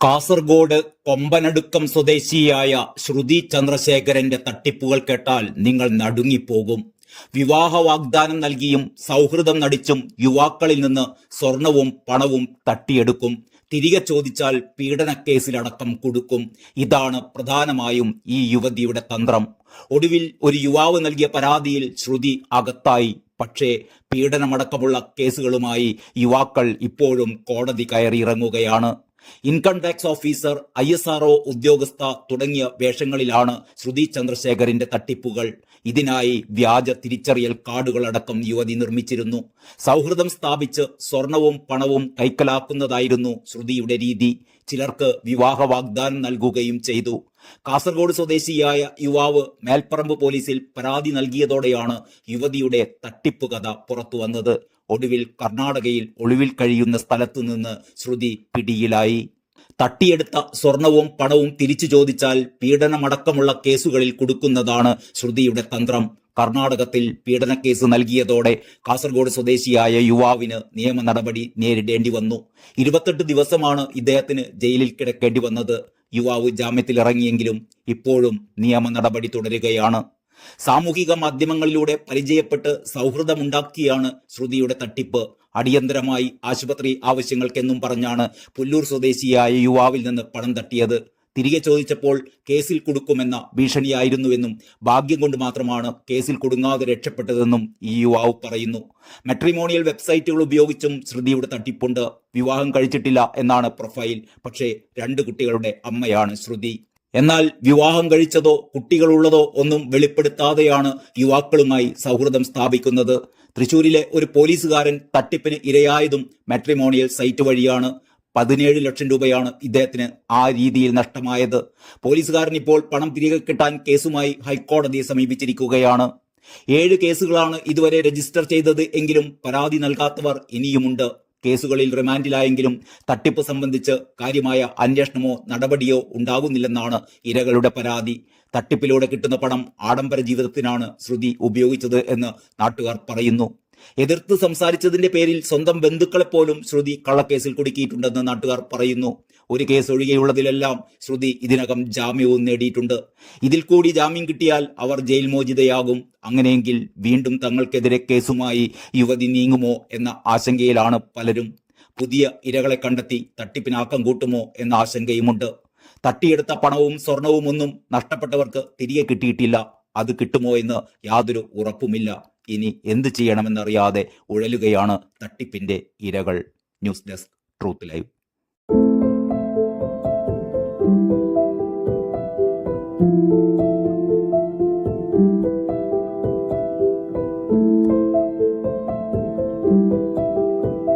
കാസർഗോഡ് കൊമ്പനടുക്കം സ്വദേശിയായ ശ്രുതി ചന്ദ്രശേഖരന്റെ തട്ടിപ്പുകൾ കേട്ടാൽ നിങ്ങൾ നടുങ്ങിപ്പോകും. വിവാഹ വാഗ്ദാനം നൽകിയും സൗഹൃദം നടിച്ചും യുവാക്കളിൽ നിന്ന് സ്വർണവും പണവും തട്ടിയെടുക്കും. തിരികെ ചോദിച്ചാൽ പീഡനക്കേസിലടക്കം കൊടുക്കും. ഇതാണ് പ്രധാനമായും ഈ യുവതിയുടെ തന്ത്രം. ഒടുവിൽ ഒരു യുവാവ് നൽകിയ പരാതിയിൽ ശ്രുതി അകത്തായി. പക്ഷേ പീഡനമടക്കമുള്ള കേസുകളുമായി യുവാക്കൾ ഇപ്പോഴും കോടതി കയറിയിറങ്ങുകയാണ്. ഇൻകം ടാക്സ് ഓഫീസർ, ISRO ഉദ്യോഗസ്ഥ തുടങ്ങിയ വേഷങ്ങളിലാണ് ശ്രുതി ചന്ദ്രശേഖരന്റെ തട്ടിപ്പുകൾ. ഇതിനായി വ്യാജ തിരിച്ചറിയൽ കാർഡുകളടക്കം യുവതി നിർമ്മിച്ചിരുന്നു. സൗഹൃദം സ്ഥാപിച്ച് സ്വർണവും പണവും കൈക്കലാക്കുന്നതായിരുന്നു ശ്രുതിയുടെ രീതി. ചിലർക്ക് വിവാഹ വാഗ്ദാനം നൽകുകയും ചെയ്തു. കാസർഗോഡ് സ്വദേശിയായ യുവാവ് മേൽപ്പറമ്പ് പോലീസിൽ പരാതി നൽകിയതോടെയാണ് യുവതിയുടെ തട്ടിപ്പ് കഥ പുറത്തുവന്നത്. ഒടുവിൽ കർണാടകയിൽ ഒളിവിൽ കഴിയുന്ന സ്ഥലത്തു നിന്ന് ശ്രുതി പിടിയിലായി. തട്ടിയെടുത്ത സ്വർണവും പണവും തിരിച്ചു ചോദിച്ചാൽ പീഡനമടക്കമുള്ള കേസുകളിൽ കൊടുക്കുന്നതാണ് ശ്രുതിയുടെ തന്ത്രം. കർണാടകത്തിൽ പീഡനക്കേസ് നൽകിയതോടെ കാസർഗോഡ് സ്വദേശിയായ യുവാവിന് നിയമ നടപടി നേരിടേണ്ടി വന്നു. 28 ദിവസമാണ് ഇദ്ദേഹത്തിന് ജയിലിൽ കിടക്കേണ്ടി വന്നത്. യുവാവ് ജാമ്യത്തിലിറങ്ങിയെങ്കിലും ഇപ്പോഴും നിയമ നടപടി തുടരുകയാണ്. സാമൂഹിക മാധ്യമങ്ങളിലൂടെ പരിചയപ്പെട്ട് സൗഹൃദമുണ്ടാക്കിയാണ് ശ്രുതിയുടെ തട്ടിപ്പ്. അടിയന്തരമായി ആശുപത്രി ആവശ്യങ്ങൾക്കെന്നും പറഞ്ഞാണ് പുല്ലൂർ സ്വദേശിയായ യുവാവിൽ നിന്ന് പണം തട്ടിയത്. തിരികെ ചോദിച്ചപ്പോൾ കേസിൽ കുടുക്കുമെന്ന ഭീഷണിയായിരുന്നുവെന്നും ഭാഗ്യം കൊണ്ട് മാത്രമാണ് കേസിൽ കുടുങ്ങാതെ രക്ഷപ്പെട്ടതെന്നും ഈ യുവാവ് പറയുന്നു. മാട്രിമോണിയൽ വെബ്സൈറ്റുകൾ ഉപയോഗിച്ചും ശ്രുതിയുടെ തട്ടിപ്പുണ്ട്. വിവാഹം കഴിച്ചിട്ടില്ല എന്നാണ് പ്രൊഫൈൽ. പക്ഷേ 2 കുട്ടികളുടെ അമ്മയാണ് ശ്രുതി. എന്നാൽ വിവാഹം കഴിച്ചതോ കുട്ടികളുള്ളതോ ഒന്നും വെളിപ്പെടുത്താതെയാണ് യുവാക്കളുമായി സൗഹൃദം സ്ഥാപിക്കുന്നത്. തൃശൂരിലെ ഒരു പോലീസുകാരൻ തട്ടിപ്പിന് ഇരയായതും മാട്രിമോണിയൽ സൈറ്റ് വഴിയാണ്. 17 ലക്ഷം രൂപയാണ് ഇദ്ദേഹത്തിന് ആ രീതിയിൽ നഷ്ടമായത്. പോലീസുകാരൻ ഇപ്പോൾ പണം തിരികെ കിട്ടാൻ കേസുമായി ഹൈക്കോടതിയെ സമീപിച്ചിരിക്കുകയാണ്. 7 കേസുകളാണ് ഇതുവരെ രജിസ്റ്റർ ചെയ്തത് എങ്കിലും പരാതി നൽകാത്തവർ ഇനിയുമുണ്ട്. കേസുകളിൽ റിമാൻഡിലായെങ്കിലും തട്ടിപ്പ് സംബന്ധിച്ച് കാര്യമായ അന്വേഷണമോ നടപടിയോ ഉണ്ടാകുന്നില്ലെന്നാണ് ഇരകളുടെ പരാതി. തട്ടിപ്പിലൂടെ കിട്ടുന്ന പണം ആഡംബര ജീവിതത്തിനാണ് ശ്രുതി ഉപയോഗിച്ചത് എന്ന് നാട്ടുകാർ പറയുന്നു. എതിർത്ത് സംസാരിച്ചതിന്റെ പേരിൽ സ്വന്തം ബന്ധുക്കളെപ്പോലും ശ്രുതി കള്ളക്കേസിൽ കുടുക്കിയിട്ടുണ്ടെന്ന് നാട്ടുകാർ പറയുന്നു. ഒരു കേസ് ഒഴികെയുള്ളതിലെല്ലാം ശ്രുതി ഇതിനകം ജാമ്യവും നേടിയിട്ടുണ്ട്. ഇതിൽ കൂടി ജാമ്യം കിട്ടിയാൽ അവർ ജയിൽ മോചിതയാകും. അങ്ങനെയെങ്കിൽ വീണ്ടും തങ്ങൾക്കെതിരെ കേസുമായി യുവതി നീങ്ങുമോ എന്ന ആശങ്കയിലാണ് പലരും. പുതിയ ഇരകളെ കണ്ടെത്തി തട്ടിപ്പിനാക്കം കൂട്ടുമോ എന്ന ആശങ്കയുമുണ്ട്. തട്ടിയെടുത്ത പണവും സ്വർണവും ഒന്നും നഷ്ടപ്പെട്ടവർക്ക് തിരികെ കിട്ടിയിട്ടില്ല. അത് കിട്ടുമോ എന്ന് യാതൊരു ഉറപ്പുമില്ല. ഇനി എന്ത് ചെയ്യണമെന്നറിയാതെ ഉഴലുകയാണ് തട്ടിപ്പിന്റെ ഇരകൾ. News desk, truth live.